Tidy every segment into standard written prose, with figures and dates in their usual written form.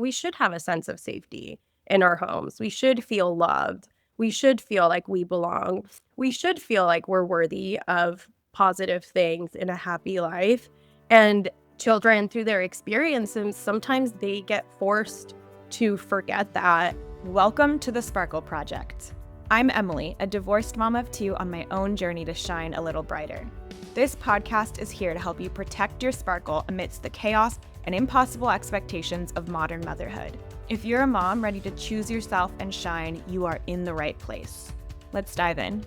we should have a sense of safety in our homes. We should feel loved. We should feel like we belong. We should feel like we're worthy of positive things in a happy life. And children, through their experiences, sometimes they get forced to forget that. Welcome to the Sparkle Project. I'm Emily, a divorced mom of two on my own journey to shine a little brighter. This podcast is here to help you protect your sparkle amidst the chaos and impossible expectations of modern motherhood. If you're a mom ready to choose yourself and shine, you are in the right place. Let's dive in.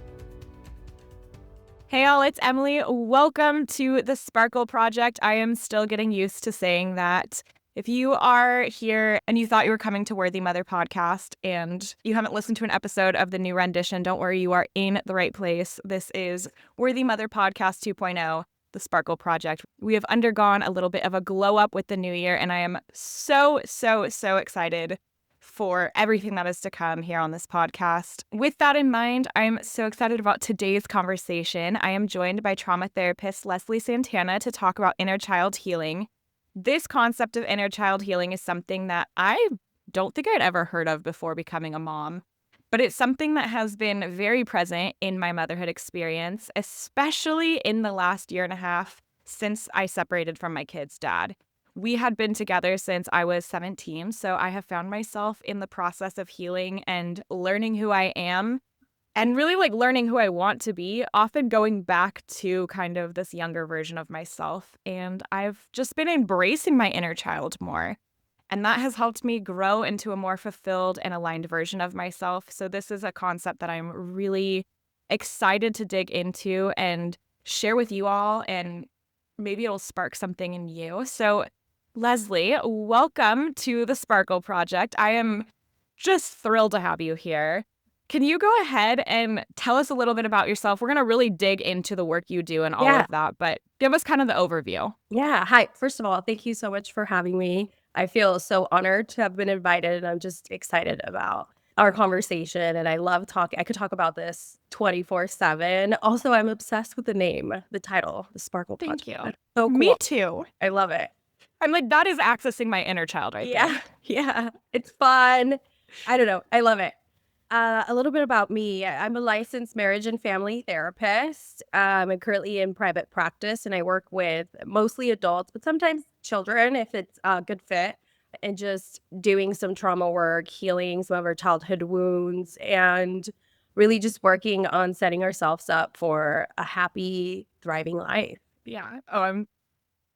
Hey all, it's Emily. Welcome to the Sparkle Project. I am still getting used to saying that. If you are here and you thought you were coming to Worthy Mother podcast and you haven't listened to an episode of the new rendition, don't worry, you are in the right place. This is Worthy Mother Podcast 2.0, the Sparkle Project. We have undergone a little bit of a glow up with the new year, and I am so excited for everything that is to come here on this podcast. With that in mind, I'm so excited about today's conversation. I am joined by trauma therapist Leslie Santana to talk about inner child healing. This concept of inner child healing is something that I don't think I'd ever heard of before becoming a mom, but it's something that has been very present in my motherhood experience, especially in the last year and a half since I separated from my kid's dad. We had been together since I was 17, so I have found myself in the process of healing and learning who I am and really learning who I want to be, often going back to kind of this younger version of myself. And I've just been embracing my inner child more. And that has helped me grow into a more fulfilled and aligned version of myself. So this is a concept that I'm really excited to dig into and share with you all. And maybe it'll spark something in you. So Leslie, welcome to the Sparkle Project. I am just thrilled to have you here. Can you go ahead and tell us a little bit about yourself? We're going to really dig into the work you do and all of that, but give us kind of the overview. Yeah. Hi. First of all, thank you so much for having me. I feel so honored to have been invited, and I'm just excited about our conversation. And I love talking. I could talk about this 24/7. Also, I'm obsessed with the name, the title, the Sparkle Project. Thank you. So cool. Me too. I love it. I'm like, that is accessing my inner child right there. Yeah. It's fun. I don't know. I love it. A little bit about me. I'm a licensed marriage and family therapist. I'm currently in private practice, and I work with mostly adults, but sometimes children if it's a good fit, and just doing some trauma work, healing some of our childhood wounds, and really just working on setting ourselves up for a happy, thriving life. Yeah. Oh,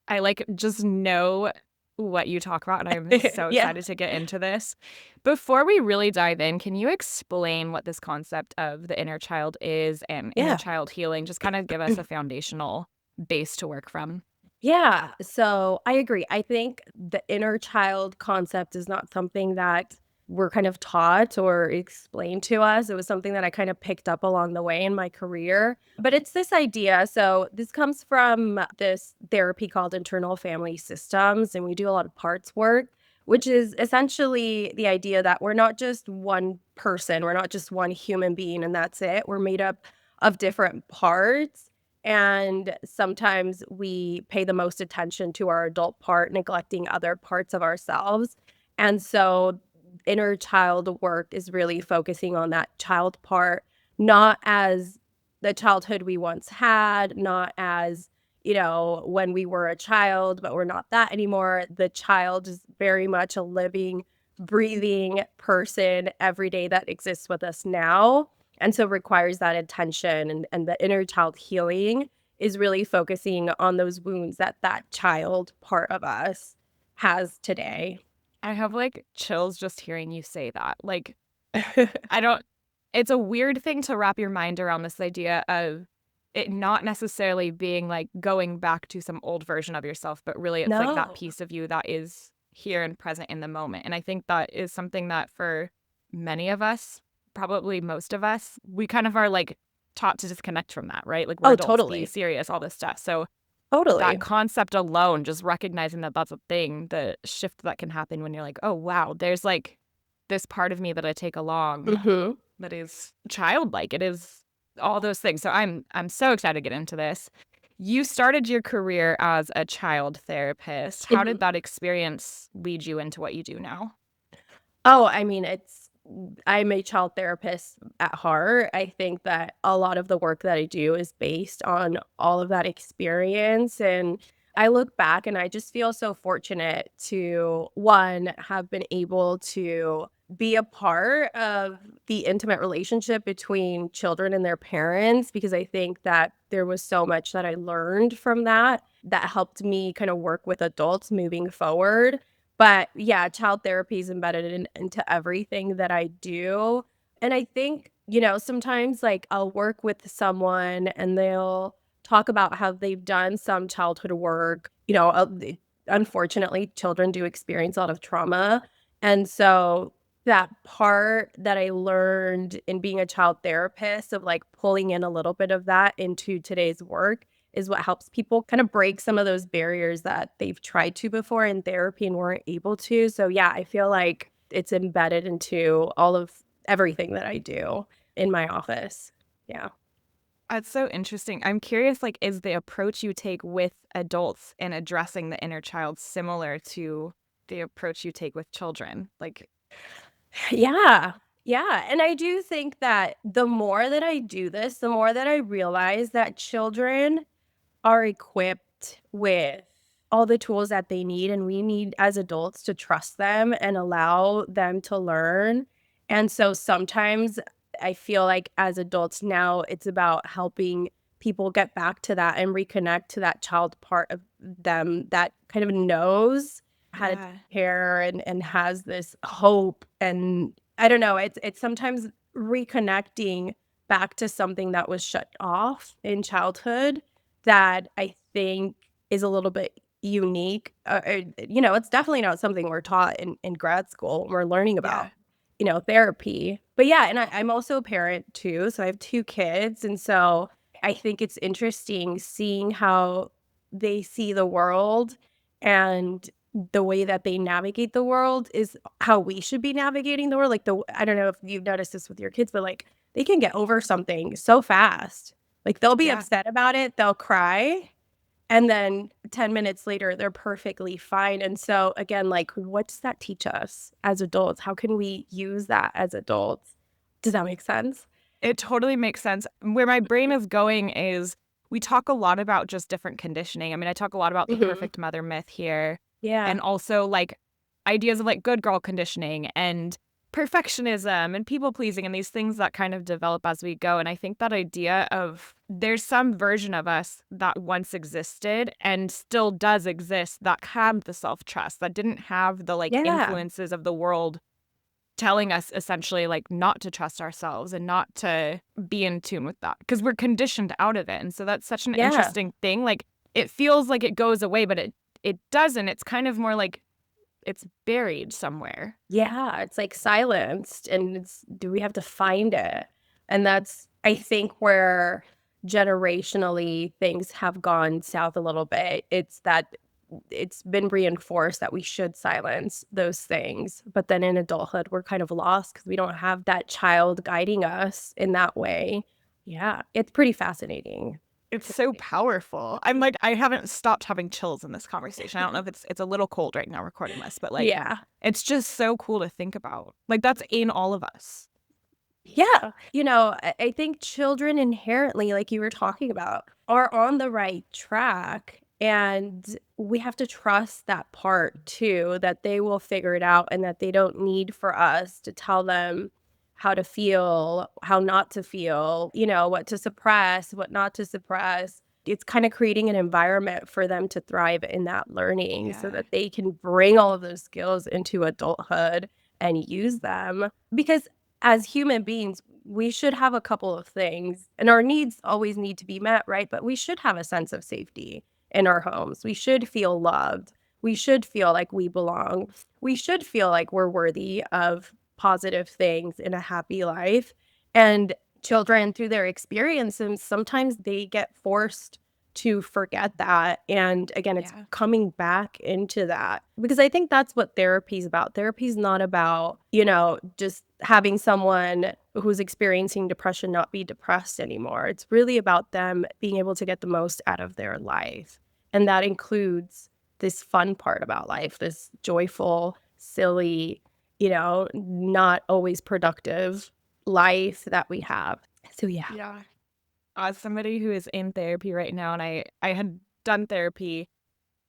I just know what you talk about, and I'm so excited to get into this. Before we really dive in, can you explain what this concept of the inner child is and inner child healing? Just kind of give us a foundational base to work from. Yeah, so I agree. I think the inner child concept is not something that we're kind of taught or explained to us. It was something that I kind of picked up along the way in my career. But it's this idea. So this comes from this therapy called internal family systems, and we do a lot of parts work, which is essentially the idea that we're not just one person, we're not just one human being, and that's it. We're made up of different parts. And sometimes we pay the most attention to our adult part, neglecting other parts of ourselves. And so inner child work is really focusing on that child part, not as the childhood we once had, not as, when we were a child, but we're not that anymore. The child is very much a living, breathing person every day that exists with us now. And so requires that attention, and the inner child healing is really focusing on those wounds that child part of us has today. I have chills just hearing you say that. It's a weird thing to wrap your mind around, this idea of it not necessarily being going back to some old version of yourself, but really it's that piece of you that is here and present in the moment. And I think that is something that for many of us, probably most of us, we kind of are taught to disconnect from that, right? We're adults, totally. Be serious, all this stuff. So totally, that concept alone, just recognizing that that's a thing, the shift that can happen when you're oh wow, there's this part of me that I take along that is childlike. It is all those things. So I'm so excited to get into this. You started your career as a child therapist. How did that experience lead you into what you do now? Oh, I mean, I'm a child therapist at heart. I think that a lot of the work that I do is based on all of that experience. And I look back and I just feel so fortunate to, one, have been able to be a part of the intimate relationship between children and their parents, because I think that there was so much that I learned from that helped me kind of work with adults moving forward. But yeah, child therapy is embedded into everything that I do. And I think, sometimes like I'll work with someone and they'll talk about how they've done some childhood work. Unfortunately, children do experience a lot of trauma. And so that part that I learned in being a child therapist of like pulling in a little bit of that into today's work is what helps people kind of break some of those barriers that they've tried to before in therapy and weren't able to. So yeah, I feel like it's embedded into all of everything that I do in my office. Yeah. That's so interesting. I'm curious, like, is the approach you take with adults in addressing the inner child similar to the approach you take with children? Like, Yeah. Yeah. And I do think that the more that I do this, the more that I realize that children are equipped with all the tools that they need, and we need as adults to trust them and allow them to learn. And so sometimes I feel like as adults now, it's about helping people get back to that and reconnect to that child part of them that kind of knows how to take yeah, care and has this hope. And I don't know, it's sometimes reconnecting back to something that was shut off in childhood that I think is a little bit unique. It's definitely not something we're taught in grad school when we're learning yeah, about, therapy. But yeah, and I'm also a parent too, so I have 2 kids, and so I think it's interesting seeing how they see the world, and the way that they navigate the world is how we should be navigating the world. Like, I don't know if you've noticed this with your kids, but, like, they can get over something so fast. Like, they'll be yeah. upset about it, they'll cry, and then 10 minutes later, they're perfectly fine. And so, again, like, what does that teach us as adults? How can we use that as adults? Does that make sense? It totally makes sense. Where my brain is going is we talk a lot about just different conditioning. I mean, I talk a lot about the Mhm. perfect mother myth here, Yeah. and also like ideas of like good girl conditioning and perfectionism and people pleasing and these things that kind of develop as we go. And I think that idea of there's some version of us that once existed and still does exist that had the self trust, that didn't have the like Yeah. influences of the world telling us essentially like not to trust ourselves and not to be in tune with that because we're conditioned out of it. And so that's such an Yeah. interesting thing. Like it feels like it goes away, but it doesn't. It's kind of more like it's buried somewhere. Yeah, it's, like, silenced, and do we have to find it? And that's, I think, where generationally things have gone south a little bit. It's that it's been reinforced that we should silence those things, but then in adulthood, we're kind of lost because we don't have that child guiding us in that way. Yeah, it's pretty fascinating It's to so me. powerful. I'm like I haven't stopped having chills in this conversation. I don't know if it's a little cold right now recording this, but like Yeah. it's just so cool to think about. Like that's in all of us. Yeah. I think children inherently, like you were talking about, are on the right track. And we have to trust that part too, that they will figure it out and that they don't need for us to tell them how to feel, how not to feel, what to suppress, what not to suppress. It's kind of creating an environment for them to thrive in that learning so Yeah. that they can bring all of those skills into adulthood and use them. Because as human beings, we should have a couple of things, and our needs always need to be met, right? But we should have a sense of safety in our homes. We should feel loved. We should feel like we belong. We should feel like we're worthy of positive things in a happy life. And children, through their experiences, sometimes they get forced to forget that. And again, it's Yeah. coming back into that because I think that's what therapy is about. Therapy is not about, just having someone who's experiencing depression not be depressed anymore. It's really about them being able to get the most out of their life. And that includes this fun part about life, this joyful, silly, not always productive life that we have. So, yeah. Yeah. As somebody who is in therapy right now, and I had done therapy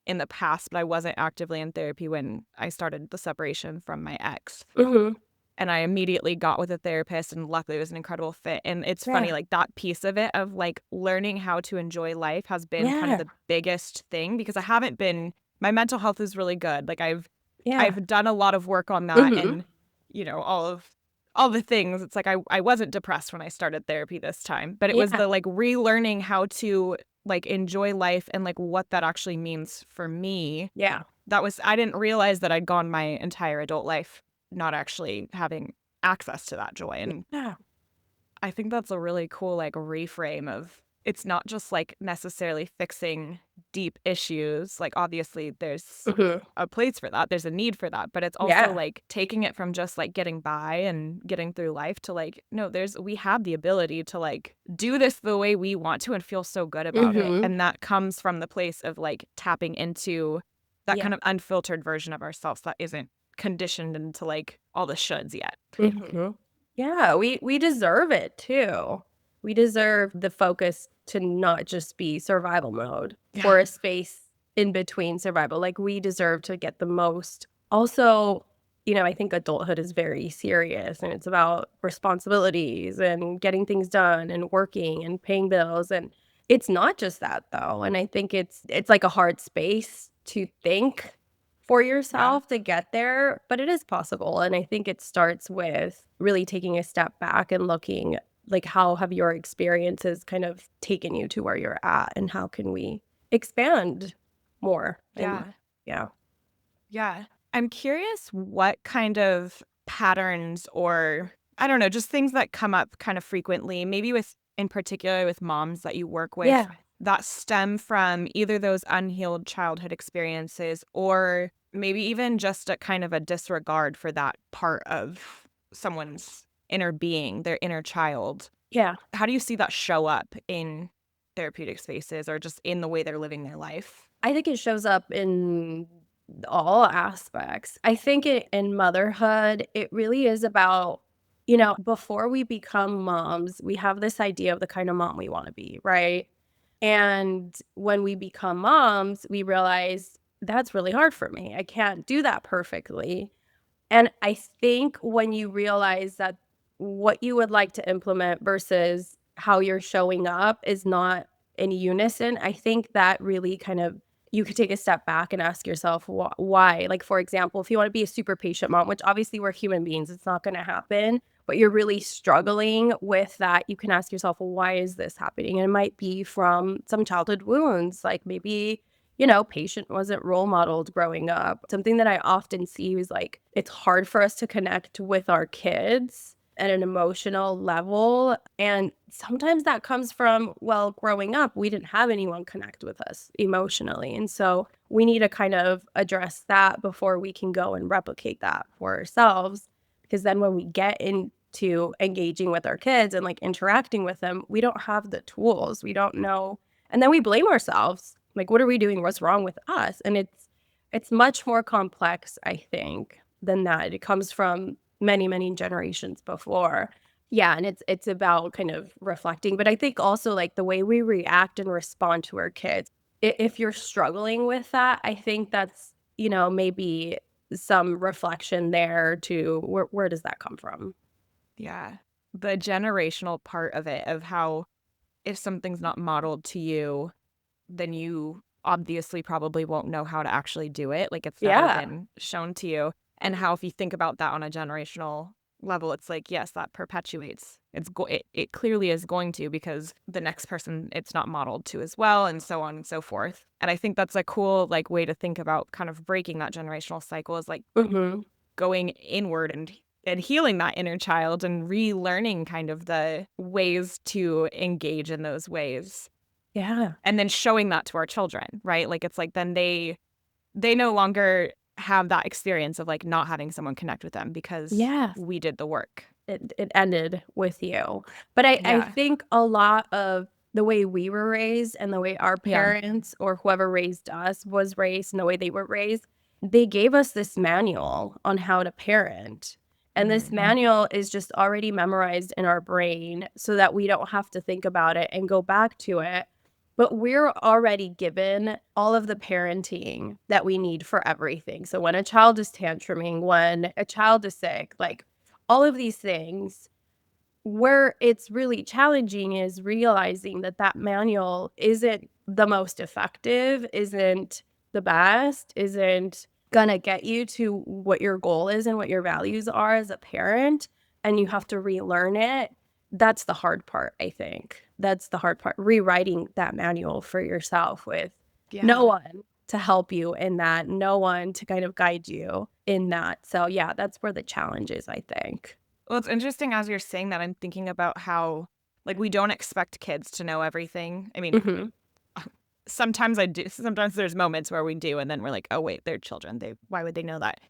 in the past, but I wasn't actively in therapy when I started the separation from my ex. Hmm. And I immediately got with a therapist, and luckily it was an incredible fit. And it's funny, Yeah. like that piece of it of like learning how to enjoy life has been kind of Yeah. the biggest thing, because I haven't been, my mental health is really good. Like Yeah. I've done a lot of work on that, Hmm. and all the things. It's like I wasn't depressed when I started therapy this time, but it was Yeah. the like relearning how to like enjoy life and like what that actually means for me. Yeah. I didn't realize that I'd gone my entire adult life not actually having access to that joy. And Yeah. I think that's a really cool like reframe of, it's not just like necessarily fixing deep issues. Like obviously there's Hmm. a place for that. There's a need for that, but it's also Yeah. like taking it from just like getting by and getting through life to like, no, we have the ability to like do this the way we want to and feel so good about it. Hmm. And that comes from the place of like tapping into that Yeah. kind of unfiltered version of ourselves that isn't conditioned into like all the shoulds yet. Mhm. Yeah, we deserve it too. We deserve the focus to not just be survival mode Yeah. or a space in between survival. Like, we deserve to get the most. Also, I think adulthood is very serious, and it's about responsibilities and getting things done and working and paying bills, and it's not just that though, and I think it's like a hard space to think for Yeah. yourself to get there, but it is possible, and I think it starts with really taking a step back and looking, like, how have your experiences kind of taken you to where you're at, and how can we expand more? And Yeah. yeah. Yeah. I'm curious what kind of patterns, or I don't know, just things that come up kind of frequently, maybe with in particular with moms that you work with, Yeah. that stem from either those unhealed childhood experiences or maybe even just a kind of a disregard for that part of someone's inner being, their inner child. Yeah. How do you see that show up in therapeutic spaces or just in the way they're living their life? I think it shows up in all aspects. I think in motherhood, it really is about, before we become moms, we have this idea of the kind of mom we want to be, right? And when we become moms, we realize that's really hard for me. I can't do that perfectly. And I think when you realize that what you would like to implement versus how you're showing up is not in unison, I think that really kind of you could take a step back and ask yourself why. Like, for example, if you want to be a super patient mom, which obviously we're human beings, it's not going to happen, but you're really struggling with that, you can ask yourself, well, why is this happening? And it might be from some childhood wounds, like maybe patient wasn't role modeled growing up. Something that I often see is like it's hard for us to connect with our kids at an emotional level. And sometimes that comes from, well, growing up, we didn't have anyone connect with us emotionally. And so we need to kind of address that before we can go and replicate that for ourselves. Because then when we get into engaging with our kids and like interacting with them, we don't have the tools. We don't know. And then we blame ourselves. Like, what are we doing? What's wrong with us? And it's much more complex, I think, than that. It comes from many, many generations before. Yeah, and it's about kind of reflecting, but I think also, like, the way we react and respond to our kids, if you're struggling with that, I think that's, maybe some reflection there to where does that come from? Yeah. The generational part of it, of how if something's not modeled to you, then you obviously probably won't know how to actually do it. Like it's never Yeah. been shown to you. And how if you think about that on a generational level, it's like, yes, that perpetuates. It clearly is going to, because the next person it's not modeled to as well, and so on and so forth. And I think that's a cool like way to think about kind of breaking that generational cycle, is like Mhm. going inward and healing that inner child and relearning kind of the ways to engage in those ways, Yeah. and then showing that to our children, right? Like it's like then they no longer have that experience of like not having someone connect with them because Yeah. we did the work. it ended with you. But I Yeah. think a lot of the way we were raised and the way our Yeah. parents or whoever raised us was raised and the way they were raised, they gave us this manual on how to parent. And this Mhm. manual is just already memorized in our brain so that we don't have to think about it and go back to it. But we're already given all of the parenting that we need for everything. So when a child is tantruming, when a child is sick, like all of these things, where it's really challenging is realizing that that manual isn't the most effective, isn't the best, isn't gonna get you to what your goal is and what your values are as a parent, and you have to relearn it. That's the hard part, I think. That's the hard part, rewriting that manual for yourself with no Yeah. one to help you in that, no one to kind of guide you in that. So, yeah, that's where the challenge is, I think. Well, it's interesting as you're saying that, I'm thinking about how, like, we don't expect kids to know everything. I mean, Mhm. sometimes I do. Sometimes there's moments where we do, and then we're like, oh, wait, they're children. Why would they know that?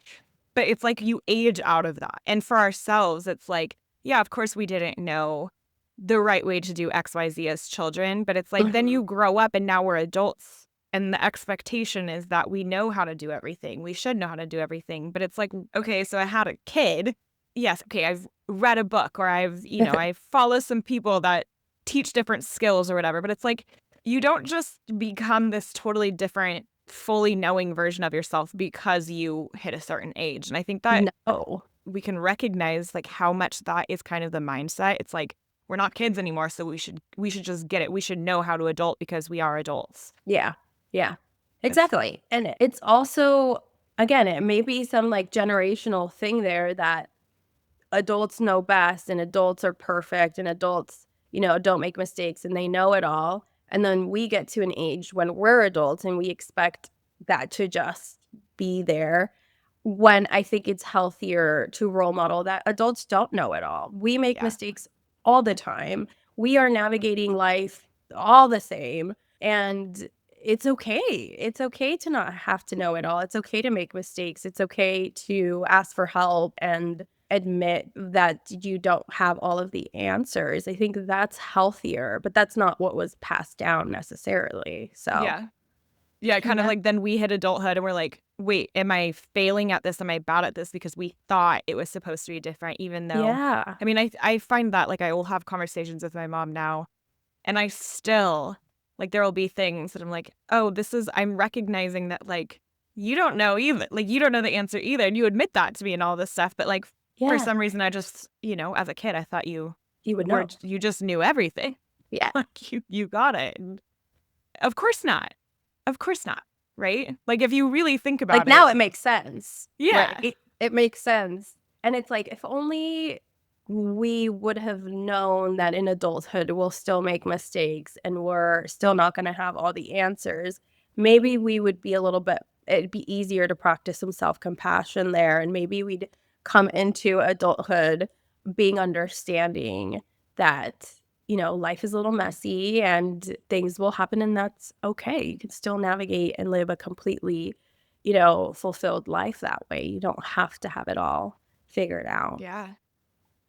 But it's like you age out of that. And for ourselves, it's like, yeah, of course we didn't know the right way to do XYZ as children, but it's like then Mhm. you grow up and now we're adults. And the expectation is that we know how to do everything. We should know how to do everything. But it's like, okay, so I had a kid. Yes, okay, I've read a book or I follow some people that teach different skills or whatever. But it's like, you don't just become this totally different, fully knowing version of yourself because you hit a certain age. And I think that No. we can recognize like how much that is kind of the mindset. It's like we're not kids anymore, so we should just get it. We should know how to adult because we are adults. Yeah. Yeah. It's Exactly. And it's also, again, it may be some like generational thing there that adults know best and adults are perfect and adults, don't make mistakes and they know it all. And then we get to an age when we're adults and we expect that to just be there. When I think it's healthier to role model that adults don't know it all. We make yeah. mistakes all the time. We are navigating life all the same. And it's okay. It's okay to not have to know it all. It's okay to make mistakes. It's okay to ask for help and admit that you don't have all of the answers. I think that's healthier, but that's not what was passed down necessarily. So, Yeah. Yeah, kind of yeah. like then we hit adulthood and we're like, wait, am I failing at this? Am I bad at this? Because we thought it was supposed to be different, even though, Yeah. I mean, I find that like I will have conversations with my mom now and I still, like, there will be things that I'm like, oh, I'm recognizing that, like, you don't know either. Like, you don't know the answer either. And you admit that to me and all this stuff. But, like, for Yeah. some reason, I just, as a kid, I thought You would know. you just knew everything. Yeah. Like, you got it. And of course not. Of course not. Right? Like, if you really think Like, about now it, it makes sense, yeah. right? It makes sense, and it's like, if only we would have known that in adulthood we'll still make mistakes and we're still not gonna have all the answers, maybe we would be a little bit it'd be easier to practice some self-compassion there, and maybe we'd come into adulthood being understanding that, life is a little messy and things will happen, and that's okay. You can still navigate and live a completely, fulfilled life that way. You don't have to have it all figured out. Yeah.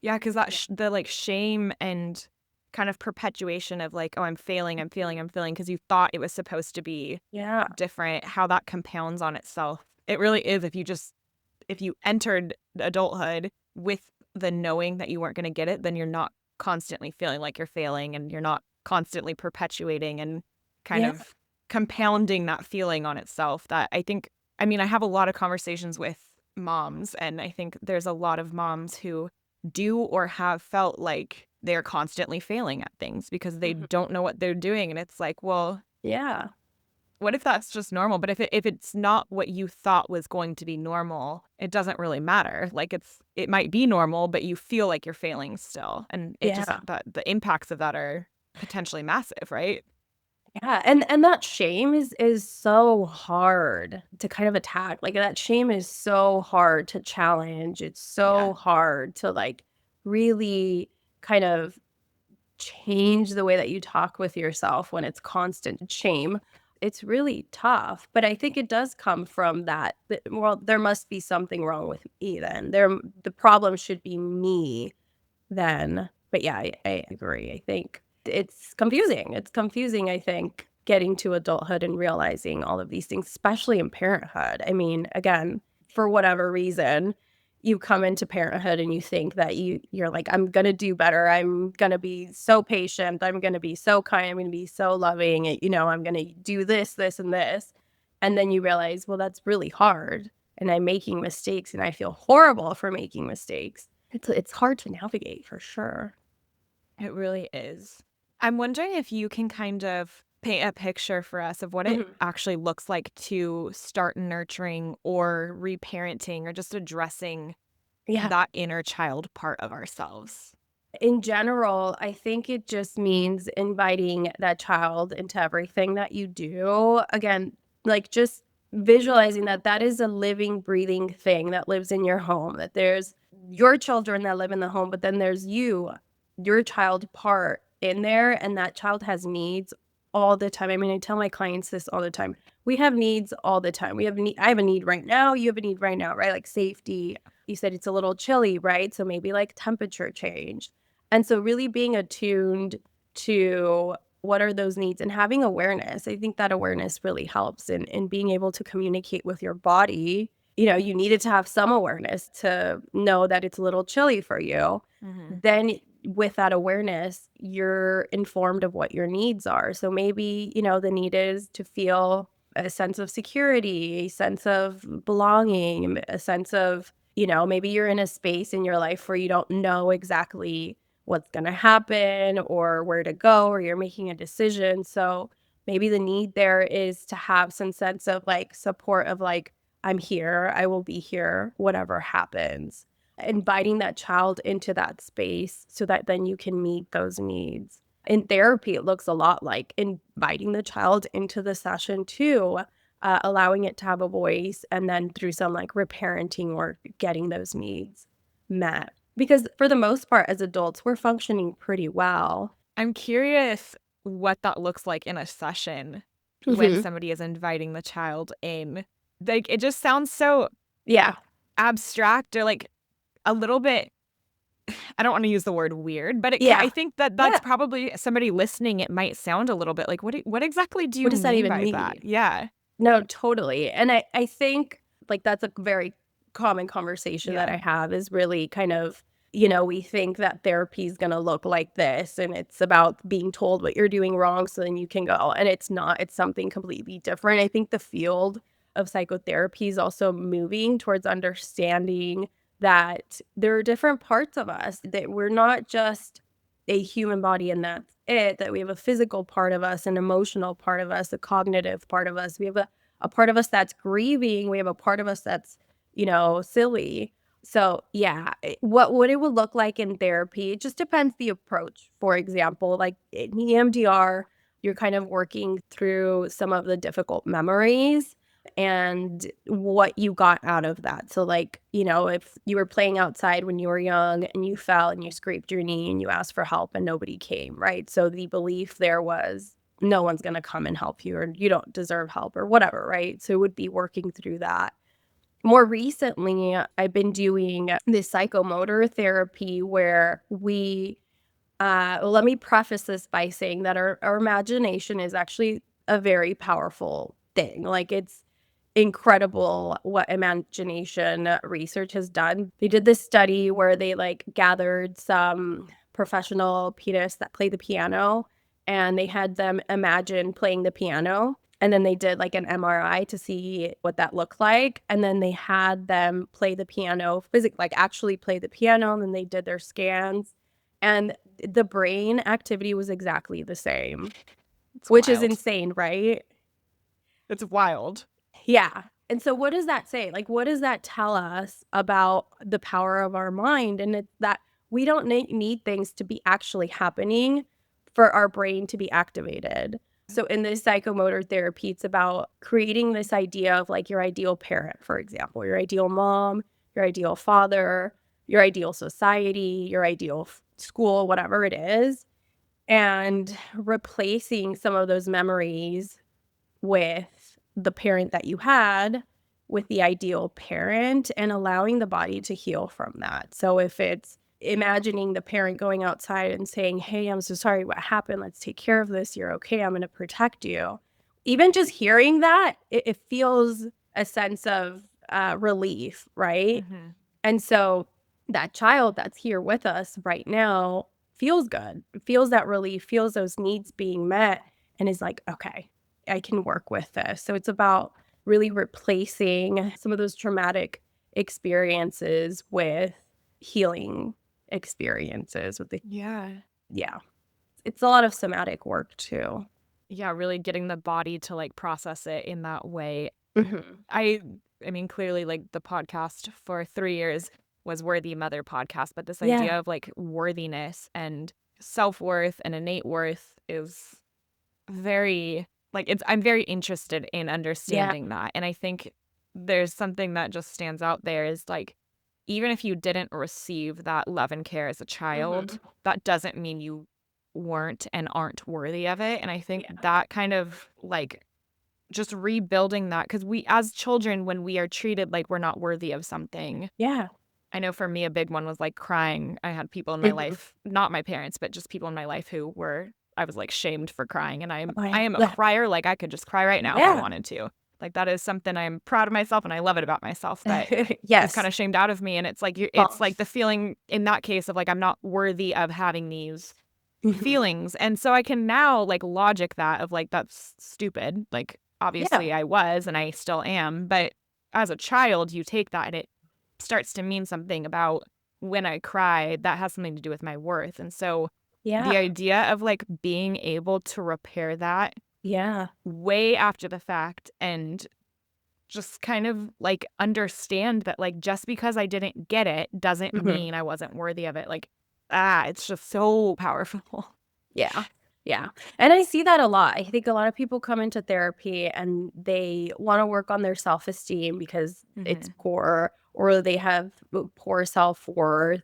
Yeah, because Yeah. the like shame and kind of perpetuation of like, oh, I'm failing, I'm failing, I'm failing, because you thought it was supposed to be Yeah. different, how that compounds on itself. It really is. If you entered adulthood with the knowing that you weren't going to get it, then you're not constantly feeling like you're failing and you're not constantly perpetuating and kind Yeah. of compounding that feeling on itself. That I think, I mean, I have a lot of conversations with moms, and I think there's a lot of moms who do or have felt like they're constantly failing at things because they Mhm. don't know what they're doing. And it's like, well, Yeah. what if that's just normal? But if it's not what you thought was going to be normal, it doesn't really matter. Like it might be normal, but you feel like you're failing still, and it just Yeah. that the impacts of that are potentially massive, right? Yeah, and that shame is so hard to kind of attack. Like, that shame is so hard to challenge. It's Yeah, so hard to, like, really kind of change the way that you talk with yourself when it's constant shame. It's really tough, but I think it does come from well, there must be something wrong with me then. The problem should be me then. But yeah, I agree. I think it's confusing. It's confusing, I think, getting to adulthood and realizing all of these things, especially in parenthood. I mean, again, for whatever reason, you come into parenthood and you think that you're like, I'm gonna do better. I'm gonna be so patient. I'm gonna be so kind. I'm gonna be so loving. I'm gonna do this, this, and this. And then you realize, well, that's really hard. And I'm making mistakes and I feel horrible for making mistakes. It's hard to navigate for sure. It really is. I'm wondering if you can kind of paint a picture for us of what it Mhm. actually looks like to start nurturing or reparenting or just addressing Yeah. that inner child part of ourselves. In general, I think it just means inviting that child into everything that you do. Again, like just visualizing that that is a living, breathing thing that lives in your home, that there's your children that live in the home, but then there's you, your child part in there, and that child has needs all the time. I mean, I tell my clients this all the time. We have needs all the time. I have a need right now, you have a need right now, right? Like safety. You said it's a little chilly, right? So maybe like temperature change, and so really being attuned to what are those needs and having awareness. I think that awareness really helps in being able to communicate with your body. You needed to have some awareness to know that it's a little chilly for you. Hmm. Then with that awareness, you're informed of what your needs are. So maybe, the need is to feel a sense of security, a sense of belonging, a sense of, maybe you're in a space in your life where you don't know exactly what's going to happen or where to go, or you're making a decision. So maybe the need there is to have some sense of like support of like, I'm here, I will be here, whatever happens. Inviting that child into that space so that then you can meet those needs. In therapy, it looks a lot like inviting the child into the session too, allowing it to have a voice, and then through some like reparenting work, getting those needs met. Because for the most part, as adults, we're functioning pretty well. I'm curious what that looks like in a session when Mhm. somebody is inviting the child in. Like, it just sounds so Yeah. abstract or like a little bit, I don't want to use the word weird, but I Yeah. think that that's Yeah. probably somebody listening. It might sound a little bit like, what exactly do What you does that mean even by that? mean? Yeah. No, totally. And I think, like, that's a very common conversation that Yeah. I have is really kind of, we think that therapy is gonna look like this, and it's about being told what you're doing wrong so then you can go, and it's not. It's something completely different. I think the field of psychotherapy is also moving towards understanding that there are different parts of us, that we're not just a human body and that's it, that we have a physical part of us, an emotional part of us, a cognitive part of us. We have a part of us that's grieving. We have a part of us that's, silly. So yeah, what it would look like in therapy, it just depends the approach. For example, like in EMDR, you're kind of working through some of the difficult memories and what you got out of that. So like, if you were playing outside when you were young and you fell and you scraped your knee and you asked for help and nobody came, right? So the belief there was no one's going to come and help you, or you don't deserve help or whatever, right? So it would be working through that. More recently, I've been doing this psychomotor therapy where let me preface this by saying that our imagination is actually a very powerful thing. Like it's incredible what imagination research has done. They did this study where they like gathered some professional pianists that play the piano, and they had them imagine playing the piano. And then they did like an MRI to see what that looked like. And then they had them play the piano, like actually play the piano. And then they did their scans. And the brain activity was exactly the same, It's which is wild. insane, right? It's wild. Yeah. And so what does that say? Like, what does that tell us about the power of our mind? And it's that we don't need things to be actually happening for our brain to be activated. So in this psychomotor therapy, it's about creating this idea of like your ideal parent, for example, your ideal mom, your ideal father, your ideal society, your ideal school, whatever it is, and replacing some of those memories with the parent that you had, with the ideal parent, and allowing the body to heal from that. So if it's imagining the parent going outside and saying, "Hey, I'm so sorry what happened. Let's take care of this. You're okay. I'm going to protect you." Even just hearing that, it feels a sense of relief, right? Mhm. And so that child that's here with us right now feels good, feels that relief, feels those needs being met, and is like, okay, I can work with this. So it's about really replacing some of those traumatic experiences with healing experiences with the, Yeah. yeah, it's a lot of somatic work too. Yeah, really getting the body to, like, process it in that way. Hmm. I I mean, clearly, like, the podcast for 3 years was Worthy Mother podcast, but this Yeah. idea of, like, worthiness and self-worth and innate worth is very it's I'm very interested in Yeah. understanding that, and I think there's something that just stands out there is, like, even if you didn't receive that love and care as a child, Hmm. that doesn't mean you weren't and aren't worthy of it, and I think Yeah. that kind of, like, just rebuilding that because we as children, when we are treated like we're not worthy of something, Yeah. I know for me, a big one was, like, crying. I had people in my Hmm. life, not my parents, but just people in my life who were I was, like, shamed for crying, and Oh, I yeah. am a Yeah. crier, like, I could just cry right now if I Yeah. wanted to. Like, that is something I'm proud of myself, and I love it about myself, but it's Yes. kinda shamed out of me, and it's, like, the False. feeling in that case of, like, I'm not worthy of having these Mhm. feelings, and so I can now, like, logic that of, like, that's stupid, like, Yeah. obviously I was and I still am, but as a child, you take that and it starts to mean something about when I cry, that has something to do with my worth, and so the Yeah. idea of, like, being able to repair that Yeah. way after the fact and just kind of, like, understand that, like, just because I didn't get it doesn't Mhm. mean I wasn't worthy of it, like, it's just so powerful. Yeah. Yeah. And I see that a lot. I think a lot of people come into therapy and they wanna work on their self-esteem because it's Mhm. poor or they have poor self-worth.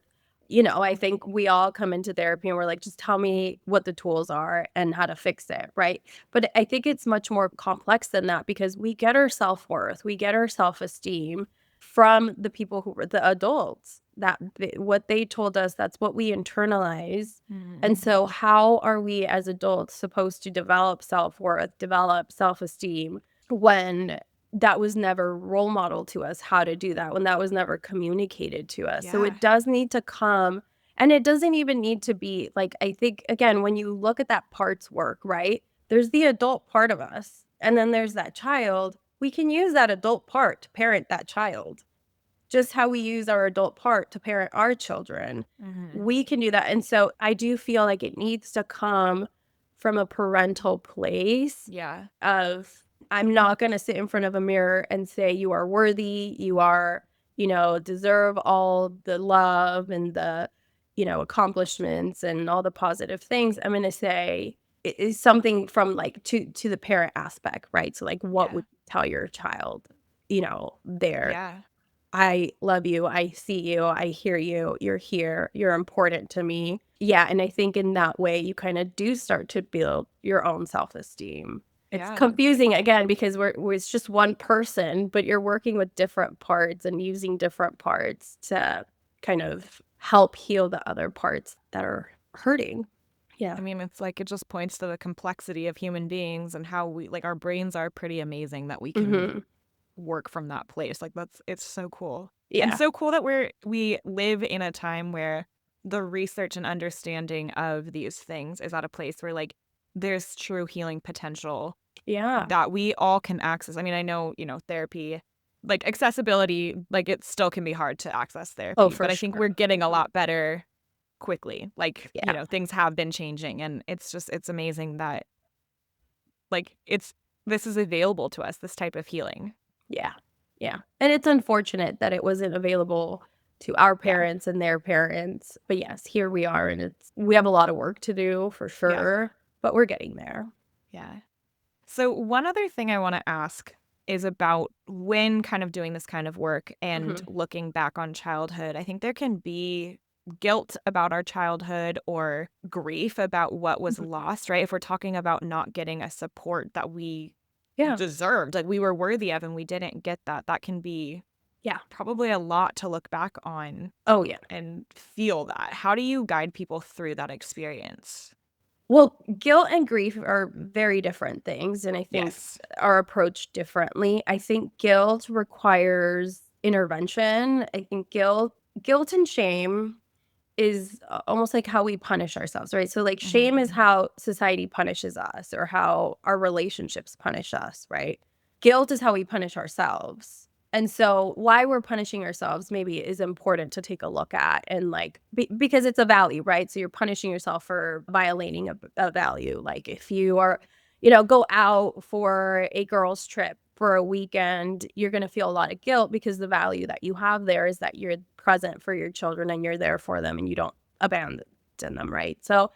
I think we all come into therapy and we're like, "Just tell me what the tools are and how to fix it," right? But I think it's much more complex than that because we get our self-worth, we get our self-esteem from the people who were the adults that what they told us, that's what we internalize. And Mhm. so, how are we as adults supposed to develop self worth, develop self esteem when that was never role model to us how to do that, when that was never communicated to us? So, Yeah. it does need to come, and it doesn't even need to be like, I think, again, when you look at that parts work, right? There's the adult part of us, and then there's that child. We can use that adult part to parent that child just how we use our adult part to parent our children. Mhm. We can do that, and so I do feel like it needs to come from a parental place Yeah. of, I'm not gonna sit in front of a mirror and say, "You are worthy, you are, deserve all the love and the, accomplishments and all the positive things." I'm gonna say it is something from, like, to the parent aspect, right? So, like, what Yeah. would you tell your child, there? Yeah. I love you. I see you. I hear you. You're here. You're important to me. Yeah. And I think in that way, you kind of do start to build your own self esteem. It's Yeah. confusing again because it's just one person, but you're working with different parts and using different parts to kind of help heal the other parts that are hurting. Yeah. I mean, it's like it just points to the complexity of human beings and how we like our brains are pretty amazing that we can Hmm. work from that place. Like that's it's so cool. And Yeah. so cool that we live in a time where the research and understanding of these things is at a place where like there's true healing potential Yeah. that we all can access. I mean, I know, therapy, like accessibility, like it still can be hard to access Oh, therapy, for but I think we're sure. getting a Mhm. lot better quickly. Like, Yeah. things have been changing and it's amazing that like this is available to us, this type of healing. Yeah. Yeah. And it's unfortunate that it wasn't available to our Yeah. parents and their parents. But yes, here we are and we have a lot of work to do for Yeah. sure, but we're getting there. Yeah. So one other thing I want to ask is about when kind of doing this kind of work and Mhm. looking back on childhood. I think there can be guilt about our childhood or grief about what was Mhm. lost, right? If we're talking about not getting a support that we Yeah. deserved, like we were worthy of and we didn't get that, that can be Yeah. probably a lot to look back on Oh, yeah. and feel that. How do you guide people through that experience? Well, guilt and grief are very different things, and I think Yes. are approached differently. I think guilt requires intervention. I think guilt and shame is almost like how we punish ourselves, right? So, like, shame is Hmm. how society punishes us or how our relationships punish us, right? Guilt is how we punish ourselves. And so, why we're punishing ourselves maybe is important to take a look at and like because it's a value, right? So, you're punishing yourself for violating a value. Like, if you are, go out for a girls' trip for a weekend, you're going to feel a lot of guilt because the value that you have there is that you're present for your children and you're there for them and you don't abandon them, right? So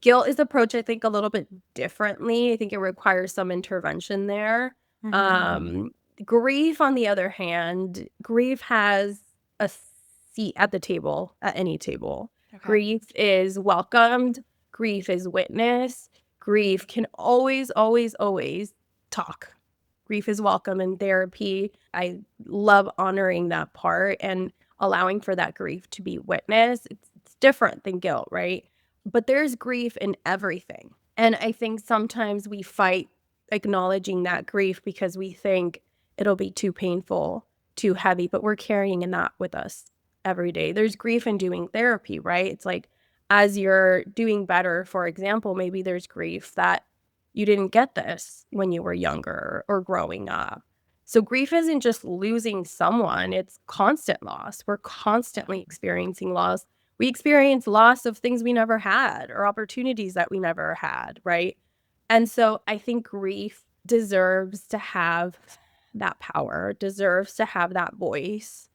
guilt is approached, I think, a little bit differently. I think it requires some intervention there. Hmm. Um, Grief, on the other hand, grief has a seat at the table, at any table. Okay. Grief is welcomed, grief is witnessed, grief can always, always, always talk. Grief is welcome in therapy. I love honoring that part and allowing for that grief to be witnessed. It's different than guilt, right? But there's grief in everything. And I think sometimes we fight acknowledging that grief because we think it'll be too painful, too heavy, but we're carrying in that with us every day. There's grief in doing therapy, right? It's like as you're doing better, for example, maybe there's grief that you didn't get this when you were younger or growing up. So grief isn't just losing someone, it's constant loss. We're constantly experiencing loss. We experience loss of things we never had or opportunities that we never had, right? And so I think grief deserves to have that power, deserves to have that voice.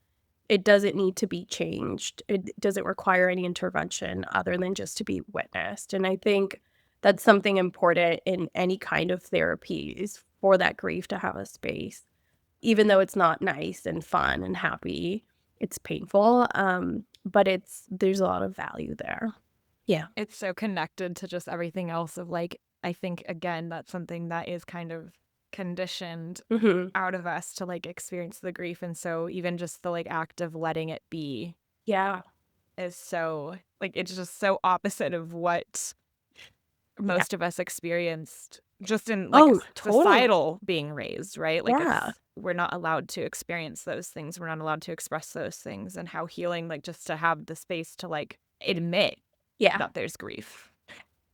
It doesn't need to be changed. It doesn't require any intervention other than just to be witnessed. And I think that's something important in any kind of therapy is for that grief to have a space. Even though it's not nice and fun and happy, it's painful, but there's a lot of value there. Yeah. It's so connected to just everything else of like, I think again, that's something that is kind of conditioned Mhm. out of us to like experience the grief. And so even just the like act of letting it be Yeah. is so like, it's just so opposite of what Yeah. most of us experienced just in like a Oh, totally. societal being raised, right? Like Yeah. it's we're not allowed to experience those things. We're not allowed to express those things and how healing like just to have the space to like admit Yeah. that there's grief.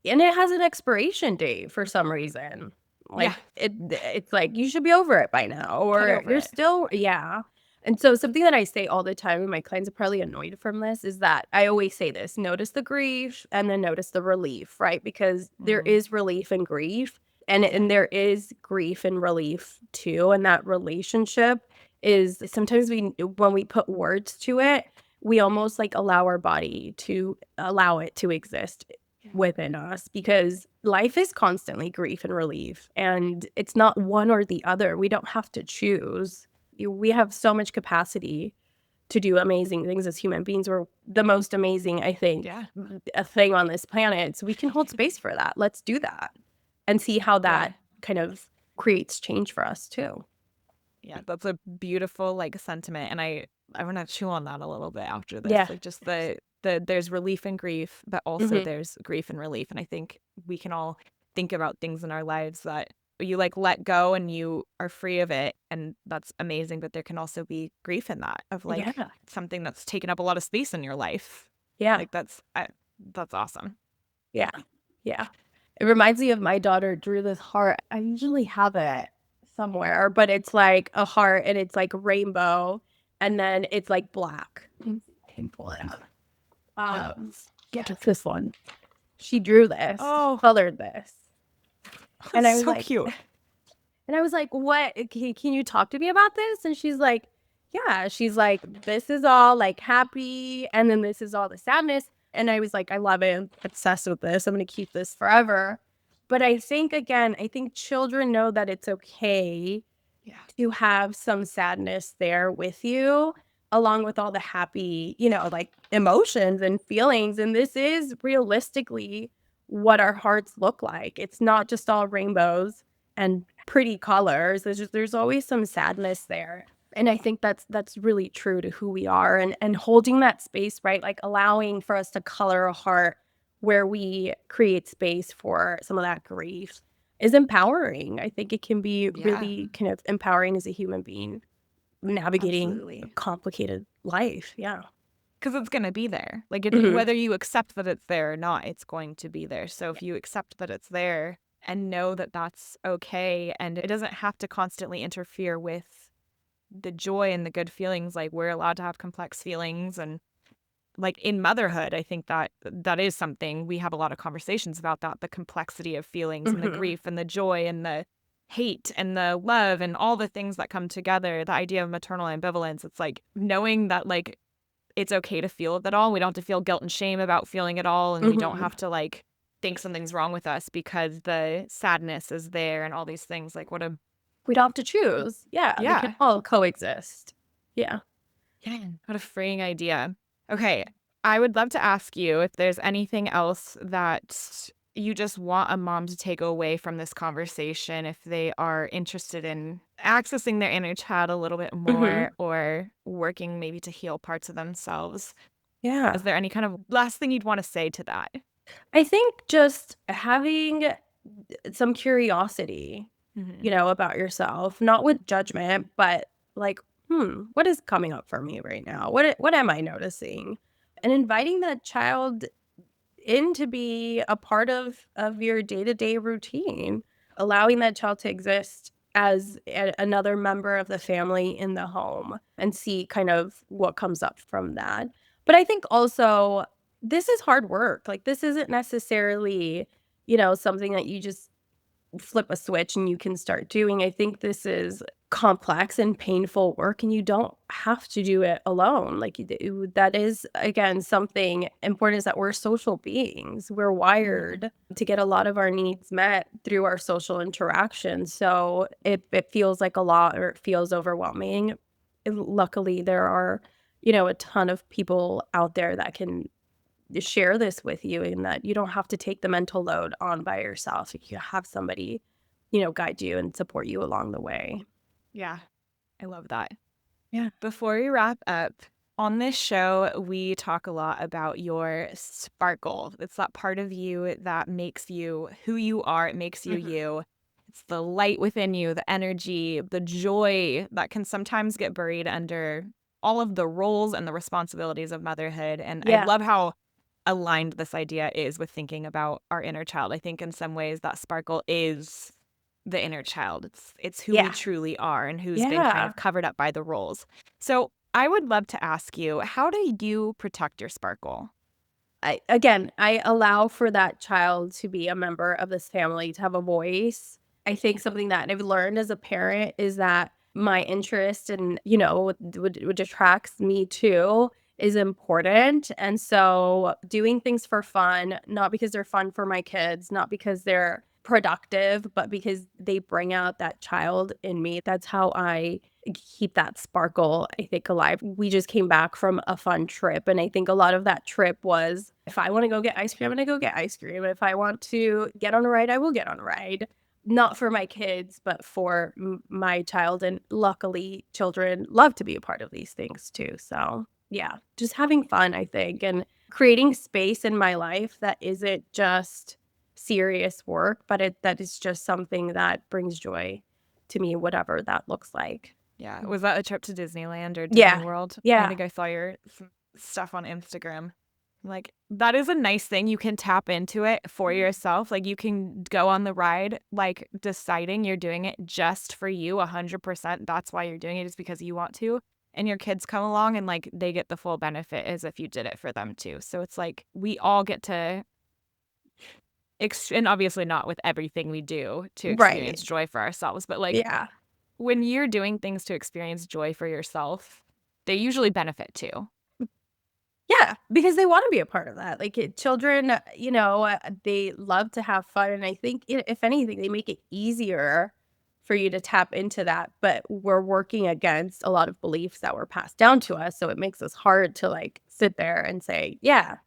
And it has an expiration date for some reason. Yeah, Like, it's like, "You should be over it by now," get or over "You're it. still" yeah. And so something that I say all the time, and my clients are probably annoyed from this, is that I always say this, notice the grief and then notice the relief, right? Because there Mm, is relief in grief, and yeah. there is grief and relief too, and that relationship is sometimes when we put words to it, we almost, like, allow our body to allow it to exist within us because life is constantly grief and relief, and it's not one or the other. We don't have to choose. We have so much capacity to do amazing things as human beings. We're the most amazing, I think, Yeah. a thing on this planet. So we can hold space for that. Let's do that and see how Yeah. that kind of creates change for us too. Yeah. That's a beautiful like sentiment. And I want to chew on that a little bit after this. Yeah. Like just the there's relief and grief, but also Hmm. there's grief and relief. And I think we can all think about things in our lives that you like let go and you are free of it. And that's amazing. But there can also be grief in that of like Yeah. something that's taken up a lot of space in your life. Yeah. Like that's awesome. Yeah. Yeah. It reminds me of my daughter drew this heart. I usually have it somewhere, but it's like a heart and it's like rainbow and then it's like black. I can pull it out. Yeah, it's this one. She drew this, Oh, colored this. And that's I was so like, cute. "What? Can you talk to me about this?" And she's like, "Yeah." She's like, "This is all like happy, and then this is all the sadness." And I was like, "I love it. I'm obsessed with this. I'm gonna keep this forever." But I think again, I think children know that it's okay Yeah. to have some sadness there with you, along with all the happy, like emotions and feelings. And this is realistically what our hearts look like. It's not just all rainbows and pretty colors. There's always some sadness there. And I think that's really true to who we are, and holding that space, right? Like allowing for us to color a heart where we create space for some of that grief is empowering. I think it can be Yeah, really kind of empowering as a human being navigating a absolutely. complicated life. Yeah. Because it's going to be there. Like, Mhm. whether you accept that it's there or not, it's going to be there. So if you accept that it's there and know that that's okay, and it doesn't have to constantly interfere with the joy and the good feelings, like, we're allowed to have complex feelings. And like in motherhood, I think that that is something we have a lot of conversations about, that the complexity of feelings and the Mhm. grief and the joy and the hate and the love and all the things that come together. The idea of maternal ambivalence, it's like knowing that, like, it's okay to feel it all. We don't have to feel guilt and shame about feeling it all. And we don't Mhm. have to like think something's wrong with us because the sadness is there and all these things. Like, what a, We don't have to choose. Yeah, they can yeah. all coexist. Yeah. Yeah. What a freeing idea. Okay. I would love to ask you if there's anything else that you just want a mom to take away from this conversation if they are interested in accessing their inner child a little bit Mhm. more, or working maybe to heal parts of themselves. Yeah. Is there any kind of last thing you'd want to say to that? I think just having some curiosity, Mhm. about yourself, not with judgment, but like, what is coming up for me right now? What am I noticing? And inviting that child in to be a part of your day-to-day routine, allowing that child to exist as another member of the family in the home and see kind of what comes up from that. But I think also this is hard work. Like this isn't necessarily, something that you just flip a switch and you can start doing. I think this is complex and painful work, and you don't have to do it alone. Like that is again something important, is that we're social beings. We're Mhm. wired to get a lot of our needs met through our social interactions. So it feels like a lot, or it feels overwhelming. Luckily, there are, a ton of people out there that can share this with you, and that you don't have to take the mental load on by yourself. You have somebody, guide you and support you along the way. Yeah, I love that. Yeah. Before we wrap up, on this show, we talk a lot about your sparkle. It's that part of you that makes you who you are. It makes you Mhm. you. It's the light within you, the energy, the joy that can sometimes get buried under all of the roles and the responsibilities of motherhood. And I Yeah. love how aligned this idea is with thinking about our inner child. I think in some ways that sparkle is the inner child. It's who we Yeah. truly are and who's been kind Yeah. of covered up by the roles. So I would love to ask you, how do you protect your sparkle? I allow for that child to be a member of this family, to have a voice. I think something that I've learned as a parent is that my interest and, what attracts me too is important. And so doing things for fun, not because they're fun for my kids, not because they're productive, but because they bring out that child in me. That's how I keep that sparkle, I think, alive. We just came back from a fun trip, and I think a lot of that trip was, if I wanna go get ice cream, I'm gonna go get ice cream. If I want to get on a ride, I will get on a ride. Not for my kids, but for my child, and luckily, children love to be a part of these things too. So, yeah, just having fun, I think, and creating space in my life that isn't just serious work, but that is just something that brings joy to me, whatever that looks like. Yeah, was that a trip to Disneyland or Disney Yeah. World? I Yeah. think I saw your stuff on Instagram. Like, that is a nice thing. You can tap into it for Mhm. yourself. Like, you can go on the ride, like, deciding you're doing it just for you, 100%. That's why you're doing it, is because you want to. And your kids come along and, like, they get the full benefit as if you did it for them too. So it's like we all get to, and obviously not with everything we do to experience Right. joy for ourselves, but like Yeah. when you're doing things to experience joy for yourself, they usually benefit too. Yeah, because they wanna be a part of that. Like, children, they love to have fun, and I think if anything, they make it easier for you to tap into that, but we're working against a lot of beliefs that were passed down to us, so it makes us hard to, like, sit there and say, "Yeah,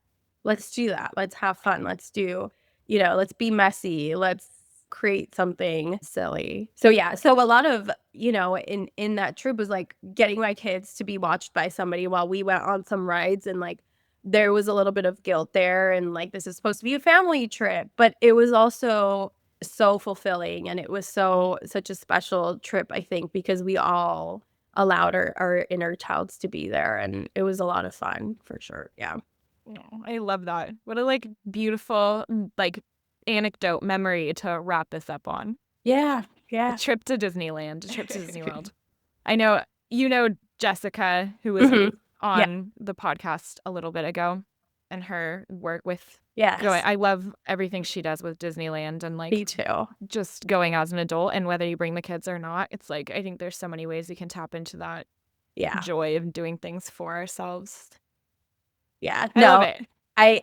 let's do that. Let's have fun. Let's do," let's be messy. Let's create something silly. So yeah, so a lot of, in that trip was like getting my kids to be watched by somebody while we went on some rides, and like there was a little bit of guilt there, and like this is supposed to be a family trip, but it was also so fulfilling, and it was such a special trip, I think, because we all allowed our inner childs to be there, and it was a lot of fun for sure. Yeah. Oh, I love that. What a beautiful anecdote memory to wrap this up on. Yeah. A Yeah. trip to Disneyland, a trip to Disney World. I know Jessica, who was Mhm. Yeah. on the podcast a little bit ago, and her work with going. Yes. I love everything she does with Disneyland and Me too. just going as an adult, and whether you bring the kids or not, it's I think there's so many ways we can tap into that Yeah. joy of doing things for ourselves. Yeah. I love No, it.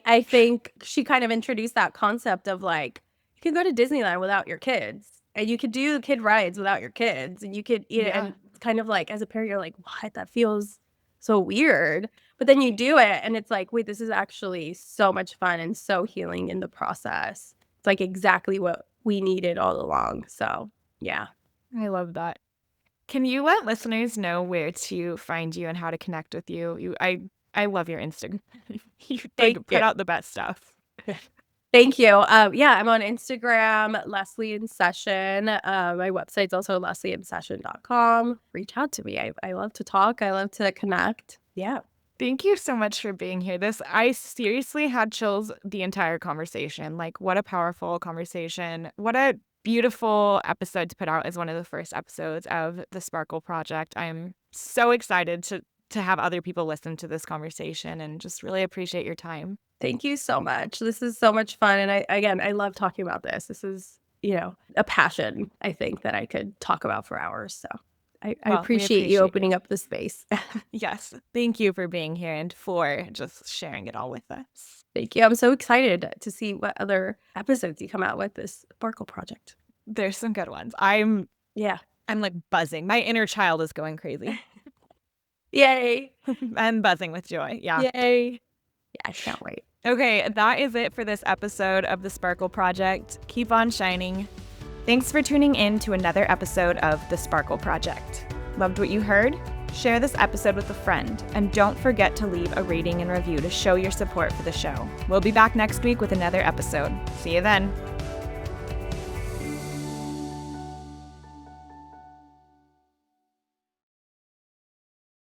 I think she kind of introduced that concept of like, you can go to Disneyland without your kids, and you could do kid rides without your kids, and you could, Yeah. and it's kind of like as a parent, you're like, what? That feels so weird. But then you do it, and it's like, wait, this is actually so much fun and so healing in the process. It's like exactly what we needed all along. So, yeah. I love that. Can you let listeners know where to find you and how to connect with you? I love your Instagram. You Thank put you. out the best stuff. Thank you. Yeah, I'm on Instagram, Leslie in Session. My website's also leslieinsession.com. Reach out to me. I love to talk. I love to connect. Yeah. Thank you so much for being here. I seriously had chills the entire conversation. What a powerful conversation. What a beautiful episode to put out as one of the first episodes of the Sparkle Project. I'm so excited to have other people listen to this conversation and just really appreciate your time. Thank you so much. This is so much fun. And I love talking about this. This is, a passion, I think, that I could talk about for hours. So I Well, we appreciate you appreciate opening up the space. Yes. Thank you for being here and for just sharing it all with us. Thank you. I'm so excited to see what other episodes you come out with this Sparkle Project. There's some good ones. Yeah. I'm buzzing. My inner child is going crazy. Yay. I'm buzzing with joy. Yeah. Yay. Yeah, I can't wait. Okay, that is it for this episode of the Sparkle Project. Keep on shining. Thanks for tuning in to another episode of the Sparkle Project. Loved what you heard? Share this episode with a friend, and don't forget to leave a rating and review to show your support for the show. We'll be back next week with another episode. See you then.